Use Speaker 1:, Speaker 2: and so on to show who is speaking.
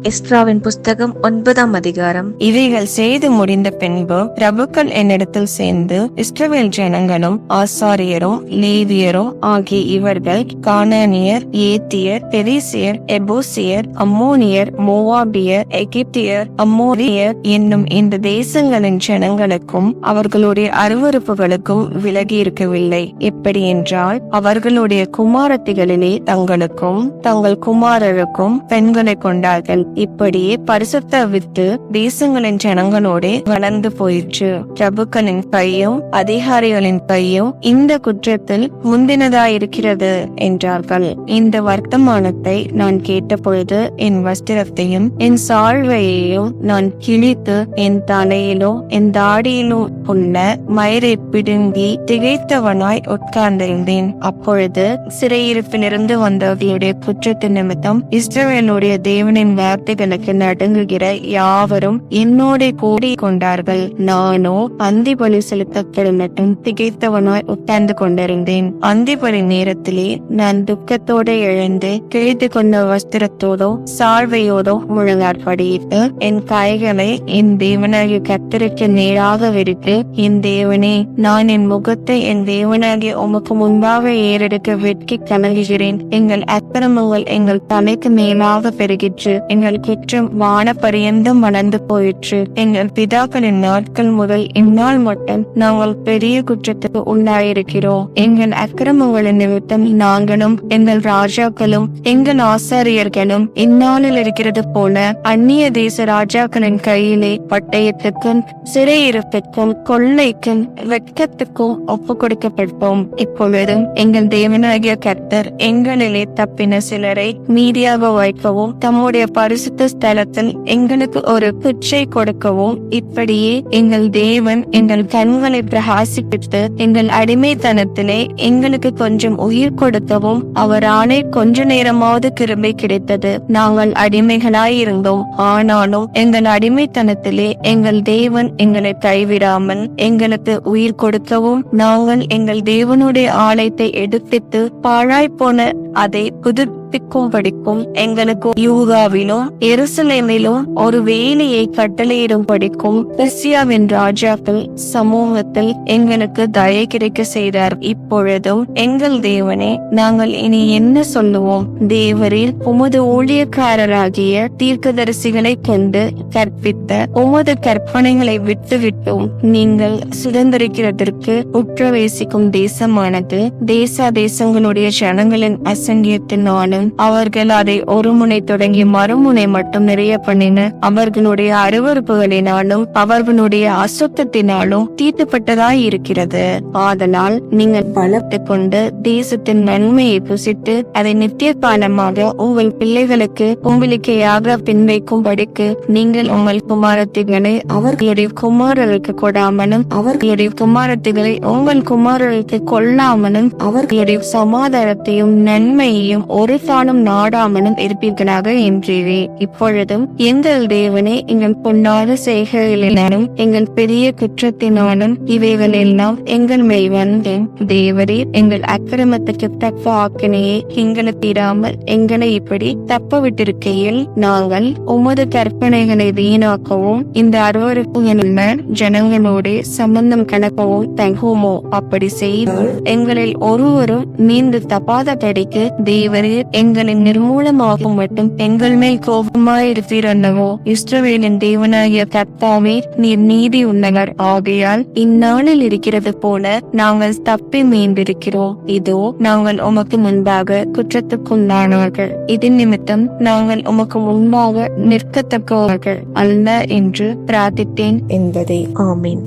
Speaker 1: எஸ்றாவின் புஸ்தகம் 9ஆம் அதிகாரம்.
Speaker 2: இவைகள் செய்து முடிந்த பின்பு பிரபுக்கள் என்னிடத்தில் சேர்ந்து, இஸ்ரவேல் ஜனங்களும் ஆசாரியரும் லேவியரும் ஆகிய இவர்கள் கானானியர், ஏத்தியர், பெரிசியர், எபூசியர், அம்மோனியர், மோவாபியர், எகிப்தியர், அம்மோரியர் என்னும் இந்த தேசங்களின் ஜனங்களுக்கும் அவர்களுடைய அருவருப்புகளுக்கும் விலகி இருக்கவில்லை. எப்படி என்றால், அவர்களுடைய குமாரத்திகளிலே தங்களுக்கும் தங்கள் குமாரருக்கும் பெண்களை கொண்டார்கள். இப்படியே பரிசுத்த வித்து தேசங்களின் ஜனங்களோட வளர்ந்து போயிற்று. பிரபுக்களின் கையும் அதிகாரிகளின் கையும் இந்த குற்றத்தில் முந்தினதாயிருக்கிறது என்றார்கள். இந்த வர்த்தமானத்தை நான் கேட்டபொழுது என் வஸ்திரத்தையும் என் சால்வையையும் நான் கிழித்து என் தலையிலும் என் தாடியிலும் உள்ள மயிரை பிடுங்கி திகைத்தவனாய் உட்கார்ந்திருந்தேன். அப்பொழுது சிறையிருப்பிலிருந்து வந்தவர்களுடைய குற்றத்தின் நிமித்தம் இஸ்ரவேலுடைய தேவனின் வார்த்தைகளுக்கு நடுங்குகிற யாவரும் என்னோட கூடி கொண்டார்கள். நானோ அந்திபலி செலுத்தப்படும் மட்டும் திகைத்தவனாய் உட்கார்ந்து கொண்டிருந்தேன். அந்திபலி நேரத்திலே நான் துக்கத்தோடு எழுந்து கிழித்து கொண்ட வஸ்திரத்தோடோ சால்வையோடோ முழங்காற்படியிட்டு என் கைகளை என் தேவனாகிய கர்த்தருக்கு நேராக விரித்து, என் தேவனே, நான் என் முகத்தை என் தேவனாகிய உமக்கு முன்பாக ஏறெடுக்க வெட்கி கலங்குகிறேன். எங்கள் அக்கிரமங்கள் எங்கள் தலைக்கு மேலாக பெருகிற்று. எங்கள் குற்றம் வான பரியந்தம் வளர்ந்து போயிற்று. எங்கள் பிதாக்களின் நாட்கள் முதல் இந்நாள் மட்டும் நாங்கள் பெரிய குற்றத்துக்கு உள்ளாயிருக்கிறோம். எங்கள் அக்கிரமங்களின் நிமித்தம் நாங்களும் எங்கள் ராஜாக்களும் எங்கள் ஆசாரியர்களும் இந்நாளில் இருக்கிறது போல அந்நிய தேச ராஜாக்களின் கையிலே பட்டயத்துக்கும் சிறையிருப்பிற்கும் கொள்ளைக்கும் வெட்கத்துக்கும் ஒப்பு கொடுக்கப்பட்டோம். இப்பொழுதும் எங்கள் தேவனாகிய கர்த்தர் எங்களிலே தப்பின சிலரை மீதியாக வைக்கவும் தம்முடைய பரிசுத்த ஸ்தலத்தில் எங்களுக்கு ஒரு பிச்சை கொடுக்கவும், இப்படியே எங்கள் தேவன் எங்கள் கண்களை பிரகாசிப்பித்து எங்கள் அடிமைத்தனத்திலே எங்களுக்கு கொஞ்சம் உயிர் கொடுக்கவும் அவராலே கொஞ்ச நேரமாவது கிருபை கிடைத்தது. நாங்கள் அடிமைகளாயிருந்தோம், ஆனாலும் எங்கள் அடிமைத்தனத்திலே எங்கள் தேவன் எங்களை கைவிடாமல் எங்களுக்கு உயிர் கொடுக்கவும், நாங்கள் எங்கள் தேவனுடைய ஆலயத்தை எடுப்பித்து பாழாய்ப்போன அதை புதுப்பிக்கும் படிக்கும் எங்களுக்கு யூதாவிலும் எருசலேமிலும் ஒரு வேலையை கட்டளையிடும் படிக்கும் பெர்சியாவின் ராஜாக்கள் சமூகத்தில் எங்களுக்கு தயை கிடைக்க செய்தார். இப்பொழுதும் எங்கள் தேவனே, நாங்கள் இனி என்ன சொல்லுவோம்? தேவரில் உமது ஊழியக்காரராகிய தீர்க்கதரிசிகளை கொண்டு கற்பித்த உமது கற்பனைகளை விட்டுவிட்டோம். நீங்கள் சுதந்திரிக்கிறதற்கு உற்றவேசிக்கும் தேசமானது தேசங்களுடைய ஜனங்களின் அசங்கியத்தினாலும் அவர்கள் அதை ஒரு முனை தொடங்கி மறுமுனை மட்டும் நிறைய பண்ணின அவர்களுடைய அருவருப்புகளினாலும் அவர்களுடைய அசுத்தத்தினாலும் தீட்டுப்பட்டதாய் இருக்கிறது. ஆதலால் நீங்கள் பலத்தை கொண்டு தேசத்தின் நன்மையை புசித்து அதை நித்திய காலமாக உங்கள் பிள்ளைகளுக்கு கும்பிளிக்கையாக பின்வைக்கும்படிக்கு நீங்கள் உங்கள் குமாரத்திகளை அவர்களுடைய குமாரர்களுக்கு கொடாமலும் அவர்களுடைய குமாரத்திகளை உங்கள் குமாரர்களுக்கு கொள்ளாமலும் அவர்களுடைய சமாதானத்தையும் நன்மையையும் ஒரு காலம் நாடாமலும் இருப்பீர்களாக என்றே. இப்பொழுதும் எங்கள் தேவனே, எங்கள் பொன்னாத செய்கைகளினாலும் எங்கள் பெரிய குற்றத்தினாலும் இவைகள் எல்லாம் எங்கள் மேல் வந்து தேவரே, எங்கள் அக்கிரமத்துக்கு தப்ப ஆக்கினையை எங்களுக்கு இராமல் எங்களை இப்படி தப்ப விட்டிருக்கையில் நாங்கள் உமது கற்பனைகளை வீணாக்கவும் இந்த அருவருப்புகளுள்ள ஜனங்களோட சம்பந்தம் கணக்கவும் தங்குமோ? அப்படி செய்து எங்களில் ஒருவரும் நீந்து தப்பாத தடிக்கு தேவரே, எங்களை நிர்மூலமாகும் மட்டும் எங்கள் மேல் கோபமாயிருப்பீர் அல்லவோ? இஸ்ரவேலின் தேவனாகிய கர்த்தாவே, நீர் நீதி உள்ளவர் ஆகையால் இந்நாளில் இருக்கிறது போல நாங்கள் தப்பி மீண்டிருக்கிறோம். இதோ நாங்கள் உமக்கு முன்பாக குற்றத்துக்குள்ளானவர்கள். இதன் நிமித்தம் நாங்கள் உமக்கு முன்பாக நிற்கத்தக்கவர்கள் அல்ல என்று பிரார்த்தித்தேன் என்பதே. ஆமீன்.